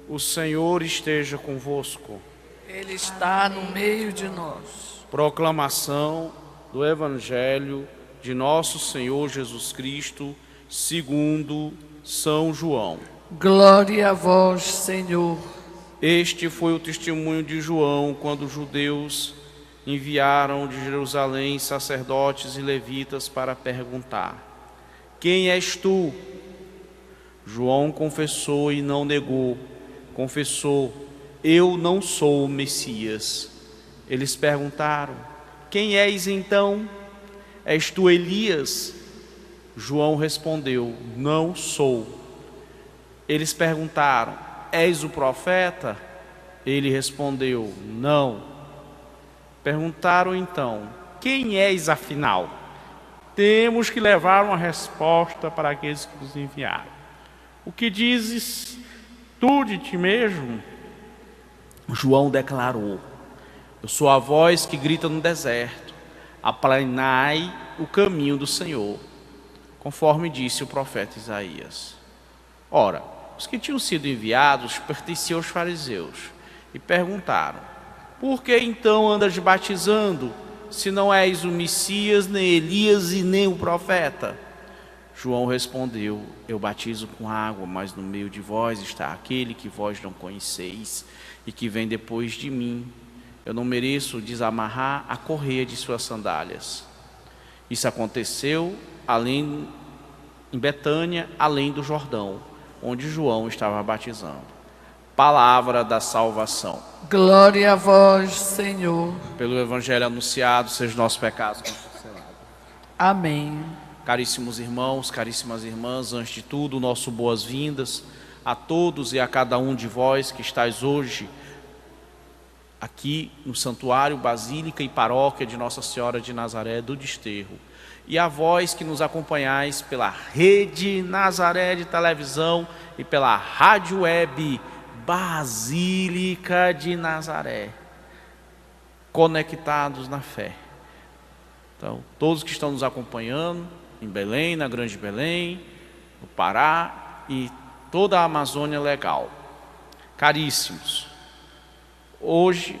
O Senhor esteja convosco. Ele está no meio de nós. Proclamação do Evangelho de nosso Senhor Jesus Cristo, segundo São João. Glória a vós, Senhor. Este foi o testemunho de João quando os judeus enviaram de Jerusalém sacerdotes e levitas para perguntar: quem és tu? João confessou e não negou. Confessou: eu não sou o Messias. Eles perguntaram: quem és então? És tu Elias? João respondeu: não sou. Eles perguntaram: és o profeta? Ele respondeu: não. Perguntaram então: quem és afinal? Temos que levar uma resposta para aqueles que nos enviaram. O que dizes tu de ti mesmo? João declarou: eu sou a voz que grita no deserto, aplanai o caminho do Senhor, conforme disse o profeta Isaías. Ora, os que tinham sido enviados pertenciam aos fariseus e perguntaram: por que então andas batizando, se não és o Messias, nem Elias e nem o profeta? João respondeu: eu batizo com água, mas no meio de vós está aquele que vós não conheceis e que vem depois de mim. Eu não mereço desamarrar a correia de suas sandálias. Isso aconteceu em Betânia, além do Jordão, onde João estava batizando. Palavra da salvação. Glória a vós, Senhor. Pelo Evangelho anunciado, sejam nossos pecados cancelados. Amém. Caríssimos irmãos, caríssimas irmãs, antes de tudo, nosso boas-vindas a todos e a cada um de vós que estáis hoje aqui no Santuário, Basílica e Paróquia de Nossa Senhora de Nazaré do Desterro. E a vós que nos acompanhais pela Rede Nazaré de televisão e pela rádio web Basílica de Nazaré, conectados na fé. Então, todos que estão nos acompanhando em Belém, na Grande Belém, no Pará e toda a Amazônia legal. Caríssimos, hoje,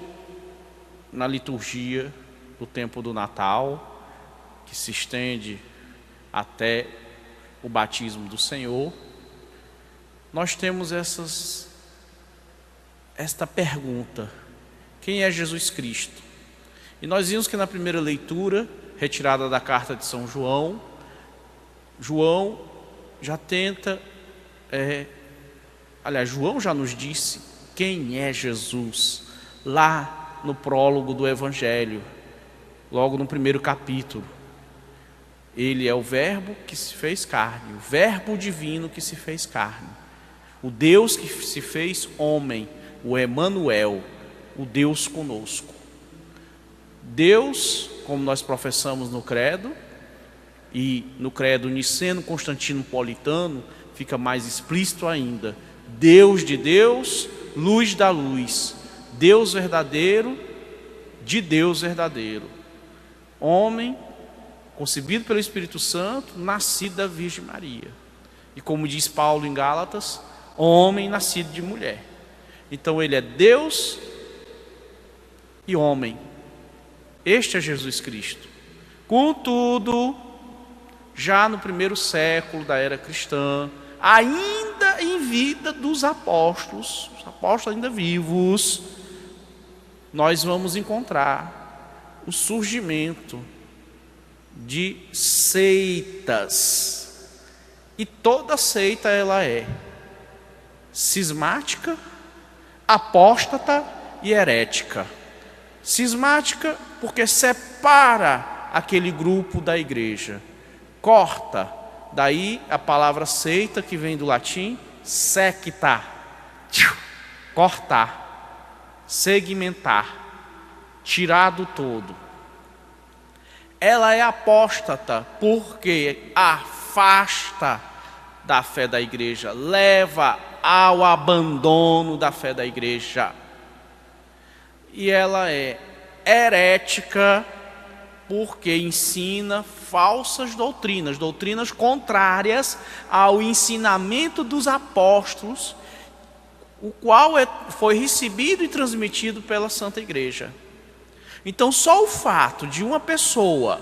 na liturgia do tempo do Natal, que se estende até o batismo do Senhor, nós temos esta pergunta: quem é Jesus Cristo? E nós vimos que na primeira leitura, retirada da carta de São João, João já tenta, João já nos disse quem é Jesus, lá no prólogo do Evangelho, logo no primeiro capítulo. Ele é o Verbo que se fez carne, o Verbo divino que se fez carne, o Deus que se fez homem, o Emanuel, o Deus conosco. Deus, como nós professamos no credo, e no credo niceno-constantinopolitano fica mais explícito ainda: Deus de Deus, luz da luz, Deus verdadeiro de Deus verdadeiro, homem concebido pelo Espírito Santo, nascido da Virgem Maria, e como diz Paulo em Gálatas, homem nascido de mulher. Então ele é Deus e homem. Este é Jesus Cristo. Contudo, já no primeiro século da era cristã, ainda em vida dos apóstolos, os apóstolos ainda vivos, nós vamos encontrar o surgimento de seitas. E toda seita ela é cismática, apóstata e herética. Cismática porque separa aquele grupo da igreja, corta, daí a palavra seita, que vem do latim secta, cortar, segmentar, tirar do todo. Ela é apóstata porque afasta da fé da igreja, leva ao abandono da fé da igreja. E ela é herética porque ensina falsas doutrinas, doutrinas contrárias ao ensinamento dos apóstolos, o qual foi recebido e transmitido pela Santa Igreja. Então, só o fato de uma pessoa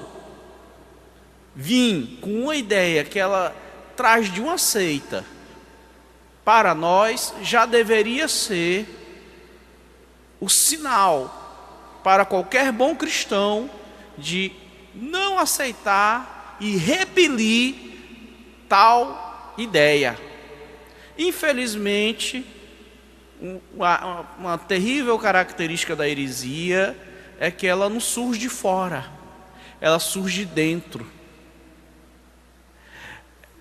vir com uma ideia que ela traz de uma seita para nós, já deveria ser o sinal para qualquer bom cristão de não aceitar e repelir tal ideia. Infelizmente, uma terrível característica da heresia é que ela não surge de fora, ela surge de dentro.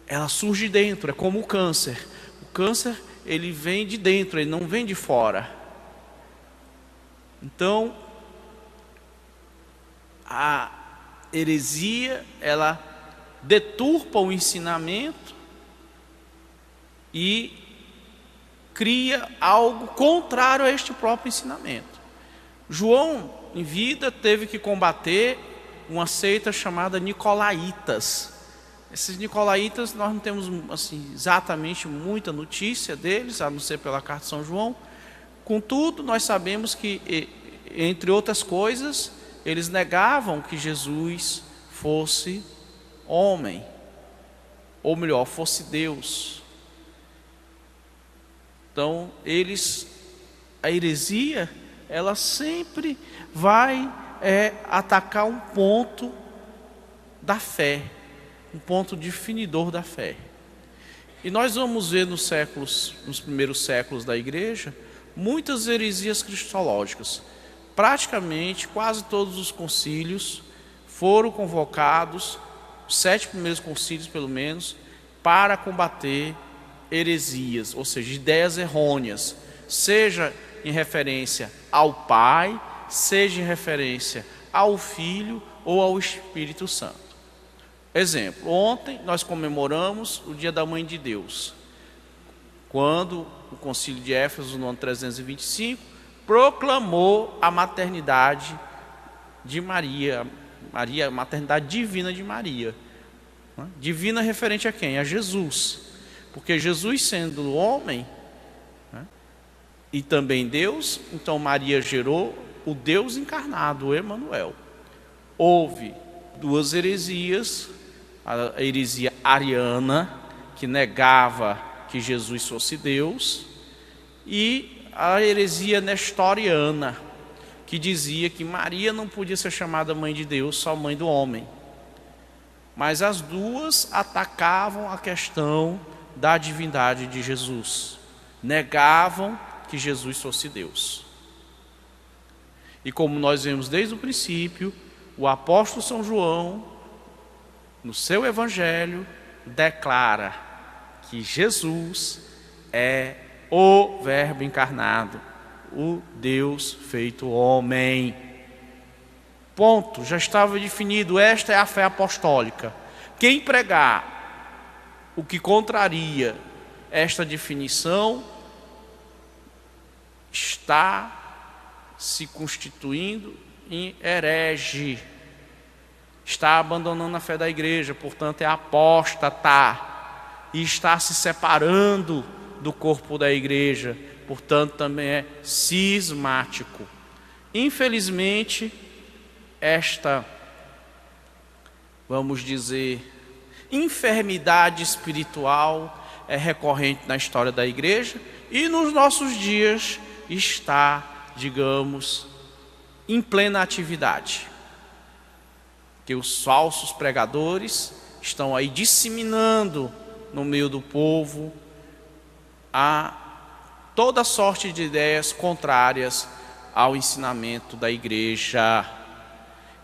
Ela surge de dentro, é como o câncer. O câncer, ele vem de dentro, ele não vem de fora. Então, a heresia, ela deturpa o ensinamento e cria algo contrário a este próprio ensinamento. João, em vida, teve que combater uma seita chamada Nicolaítas. Esses Nicolaítas, nós não temos assim, exatamente muita notícia deles, a não ser pela carta de São João. Contudo, nós sabemos que, entre outras coisas, eles negavam que Jesus fosse homem, ou melhor, fosse Deus. Então, a heresia, ela sempre vai atacar um ponto da fé, um ponto definidor da fé. E nós vamos ver nos primeiros séculos da igreja, muitas heresias cristológicas. Praticamente, quase todos os concílios foram convocados, os 7 primeiros concílios pelo menos, para combater heresias, ou seja, ideias errôneas, seja em referência ao Pai, seja em referência ao Filho ou ao Espírito Santo. Exemplo, ontem nós comemoramos o Dia da Mãe de Deus, quando o Concílio de Éfeso, no ano 325, proclamou a maternidade de Maria, a maternidade divina de Maria. Divina referente a quem? A Jesus. Porque Jesus, sendo homem, e também Deus, então Maria gerou o Deus encarnado, o Emanuel. Houve 2 heresias, a heresia ariana, que negava que Jesus fosse Deus, e a heresia nestoriana, que dizia que Maria não podia ser chamada mãe de Deus, só mãe do homem. Mas as duas atacavam a questão da divindade de Jesus, negavam que Jesus fosse Deus. E como nós vemos desde o princípio, o apóstolo São João, no seu evangelho, declara que Jesus é o Verbo encarnado, o Deus feito homem. Ponto, já estava definido, esta é a fé apostólica. Quem pregar o que contraria esta definição está se constituindo em herege, está abandonando a fé da igreja, portanto é apóstata, e está se separando do corpo da igreja, portanto também é cismático. Infelizmente, esta, vamos dizer, enfermidade espiritual é recorrente na história da igreja e nos nossos dias está, digamos, em plena atividade. Que os falsos pregadores estão aí disseminando no meio do povo a toda sorte de ideias contrárias ao ensinamento da igreja.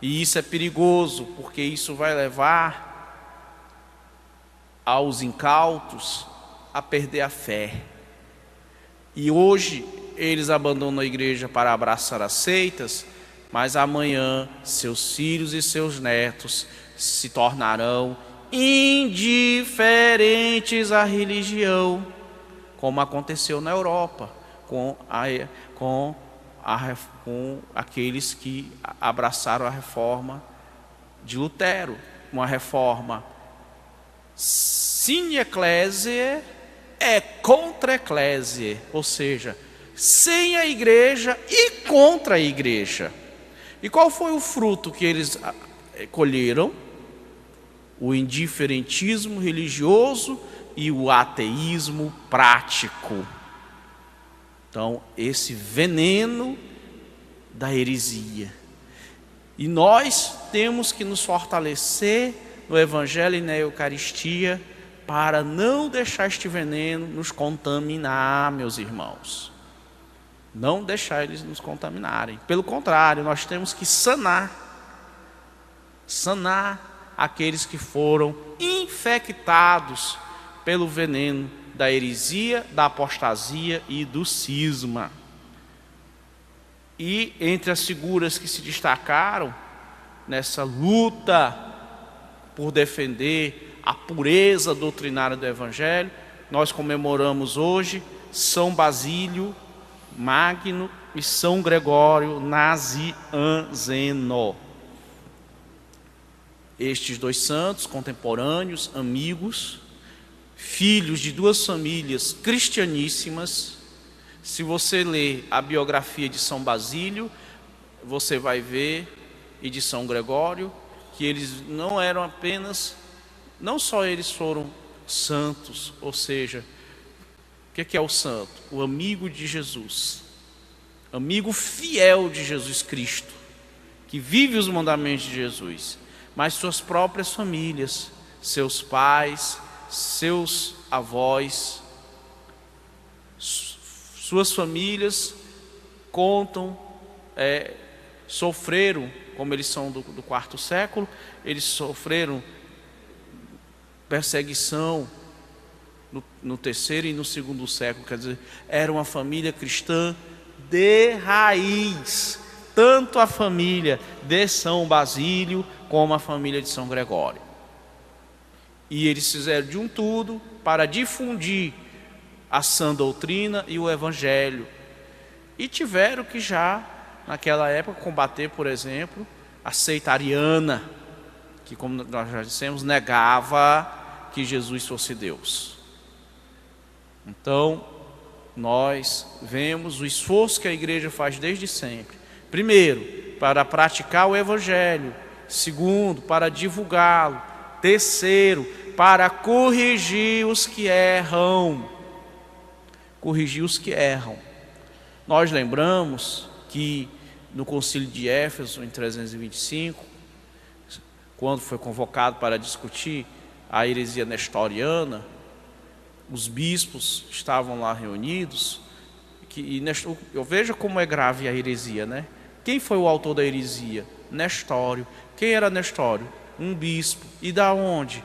E isso é perigoso, porque isso vai levar aos incautos a perder a fé. E hoje eles abandonam a igreja para abraçar as seitas, mas amanhã seus filhos e seus netos se tornarão indiferentes à religião, como aconteceu na Europa com aqueles que abraçaram a reforma de Lutero, uma reforma sine ecclesiae, é contra a eclésia, ou seja, sem a igreja e contra a igreja. E qual foi o fruto que eles colheram? O indiferentismo religioso e o ateísmo prático. Então, esse veneno da heresia. E nós temos que nos fortalecer no Evangelho e na Eucaristia para não deixar este veneno nos contaminar, meus irmãos. Não deixar eles nos contaminarem. Pelo contrário, nós temos que sanar aqueles que foram infectados pelo veneno da heresia, da apostasia e do cisma. E entre as figuras que se destacaram nessa luta por defender a pureza doutrinária do Evangelho, nós comemoramos hoje São Basílio Magno e São Gregório Nazianzeno. Estes dois santos, contemporâneos, amigos, filhos de duas famílias cristianíssimas. Se você ler a biografia de São Basílio, você vai ver, e de São Gregório, que eles não eram apenas, não só eles foram santos, ou seja, o que é o santo? O amigo de Jesus, amigo fiel de Jesus Cristo, que vive os mandamentos de Jesus, mas suas próprias famílias, seus pais, seus avós, suas famílias contam, sofreram, como eles são do quarto século, eles sofreram perseguição no terceiro e no segundo século, quer dizer, era uma família cristã de raiz, tanto a família de São Basílio como a família de São Gregório. E eles fizeram de um tudo para difundir a sã doutrina e o Evangelho. E tiveram que já, naquela época, combater, por exemplo, a seita ariana, que, como nós já dissemos, negava que Jesus fosse Deus. Então, nós vemos o esforço que a igreja faz desde sempre. Primeiro, para praticar o Evangelho. Segundo, para divulgá-lo. Terceiro, para corrigir os que erram. Corrigir os que erram. Nós lembramos que no Concílio de Éfeso, em 325, quando foi convocado para discutir a heresia nestoriana, os bispos estavam lá reunidos, e eu vejo como é grave a heresia, né? Quem foi o autor da heresia? Nestório. Quem era Nestório? Um bispo. E da onde?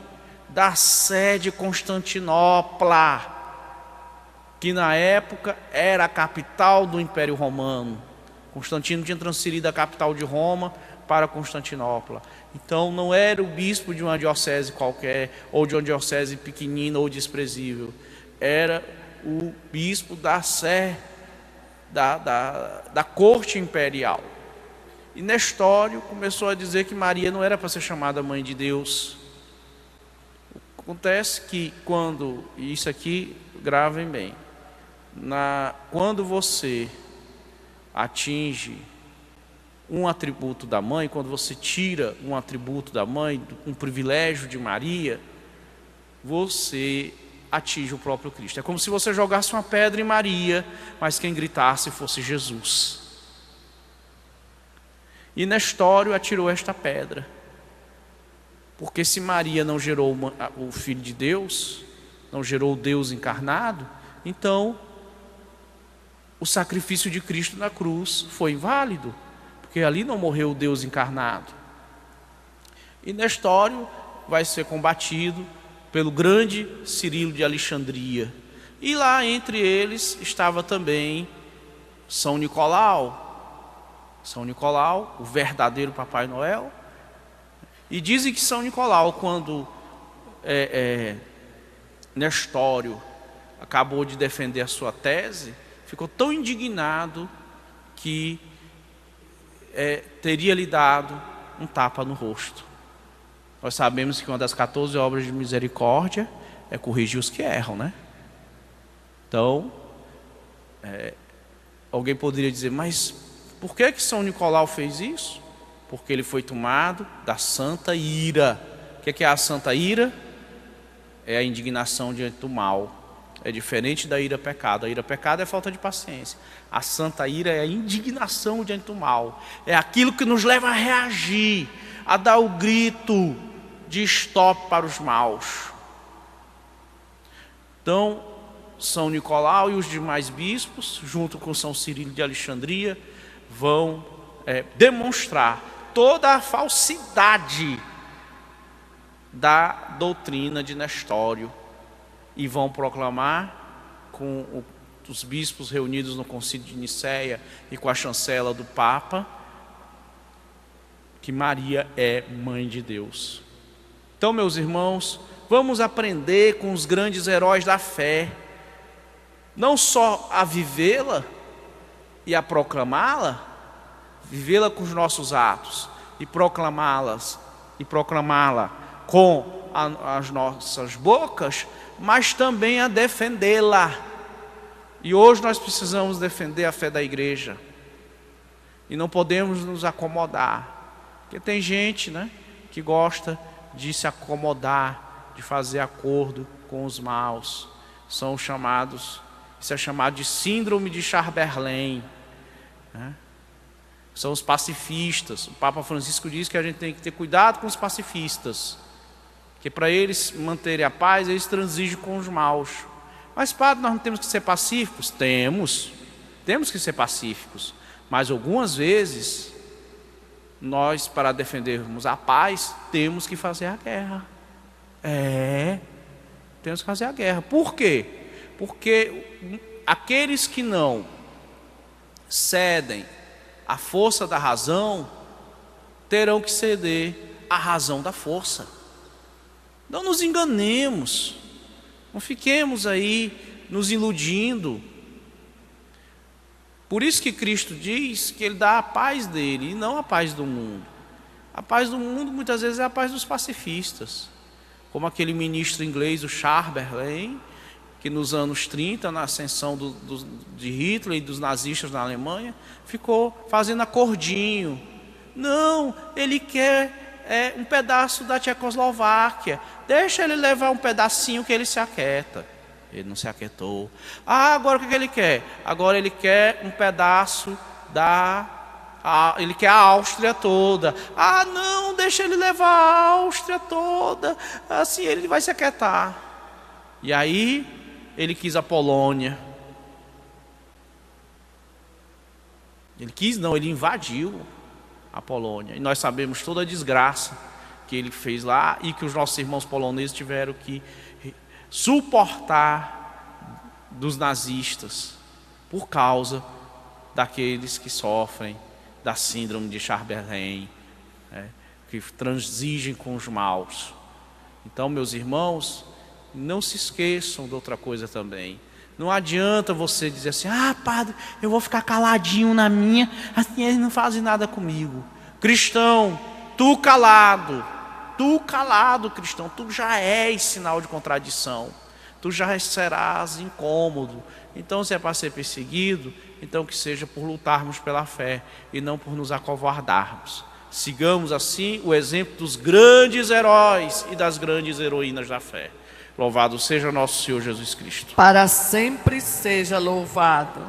Da sede de Constantinopla, que na época era a capital do Império Romano. Constantino tinha transferido a capital de Roma para Constantinopla. Então não era o bispo de uma diocese qualquer, ou de uma diocese pequenina ou desprezível. Era o bispo da sé, da corte imperial. E Nestório começou a dizer que Maria não era para ser chamada mãe de Deus. Acontece que quando, e isso aqui gravem bem, quando você atinge um atributo da mãe, quando você tira um atributo da mãe, um privilégio de Maria, você atinge o próprio Cristo. É como se você jogasse uma pedra em Maria, mas quem gritasse fosse Jesus. E Nestório atirou esta pedra, porque se Maria não gerou o Filho de Deus, não gerou o Deus encarnado, então o sacrifício de Cristo na cruz foi inválido, porque ali não morreu o Deus encarnado. E Nestório vai ser combatido pelo grande Cirilo de Alexandria. E lá entre eles estava também São Nicolau. São Nicolau, o verdadeiro Papai Noel. E dizem que São Nicolau, quando Nestório acabou de defender a sua tese, ficou tão indignado que teria lhe dado um tapa no rosto. Nós sabemos que uma das 14 obras de misericórdia é corrigir os que erram, né? Então, alguém poderia dizer, mas por que São Nicolau fez isso? Porque ele foi tomado da santa ira. O que é a santa ira? É a indignação diante do mal. É diferente da ira pecado. A ira pecado é falta de paciência. A santa ira é a indignação diante do mal. É aquilo que nos leva a reagir, a dar o grito de stop para os maus. Então, São Nicolau e os demais bispos, junto com São Cirilo de Alexandria, vão demonstrar toda a falsidade da doutrina de Nestório e vão proclamar com os bispos reunidos no Concílio de Nicéia e com a chancela do Papa que Maria é Mãe de Deus. Então, meus irmãos, vamos aprender com os grandes heróis da fé, não só a vivê-la e a proclamá-la, vivê-la com os nossos atos e proclamá-la com as nossas bocas, mas também a defendê-la. E hoje nós precisamos defender a fé da igreja e não podemos nos acomodar, porque tem gente, que gosta de se acomodar, de fazer acordo com os maus. Isso é chamado de síndrome de Chamberlain, São os pacifistas. O Papa Francisco diz que a gente tem que ter cuidado com os pacifistas, que para eles manterem a paz, eles transigem com os maus. Mas, padre, nós não temos que ser pacíficos? Temos que ser pacíficos, mas algumas vezes nós, para defendermos a paz, temos que fazer a guerra. Temos que fazer a guerra. Por quê? Porque aqueles que não cedem à força da razão, terão que ceder à razão da força. Não nos enganemos, não fiquemos aí nos iludindo. Por isso que Cristo diz que Ele dá a paz dele e não a paz do mundo. A paz do mundo muitas vezes é a paz dos pacifistas, como aquele ministro inglês, o Chamberlain, que nos anos 30, na ascensão de Hitler e dos nazistas na Alemanha, ficou fazendo acordinho. Não, ele quer um pedaço da Tchecoslováquia, deixa ele levar um pedacinho que ele se aquieta. Ele não se aquietou. Agora o que ele quer? Agora ele quer um pedaço ele quer a Áustria toda. Não, deixa ele levar a Áustria toda, assim ele vai se aquietar. E aí ele quis a Polônia. Ele invadiu a Polônia. E nós sabemos toda a desgraça que ele fez lá e que os nossos irmãos poloneses tiveram que suportar dos nazistas por causa daqueles que sofrem da síndrome de Chamberlain, que transigem com os maus. Então, meus irmãos, não se esqueçam de outra coisa também. Não adianta você dizer assim, padre, eu vou ficar caladinho na minha, assim eles não fazem nada comigo. Cristão, tu calado, cristão, tu já és sinal de contradição, tu já serás incômodo. Então, se é para ser perseguido, então que seja por lutarmos pela fé e não por nos acovardarmos. Sigamos assim o exemplo dos grandes heróis e das grandes heroínas da fé. Louvado seja nosso Senhor Jesus Cristo. Para sempre seja louvado.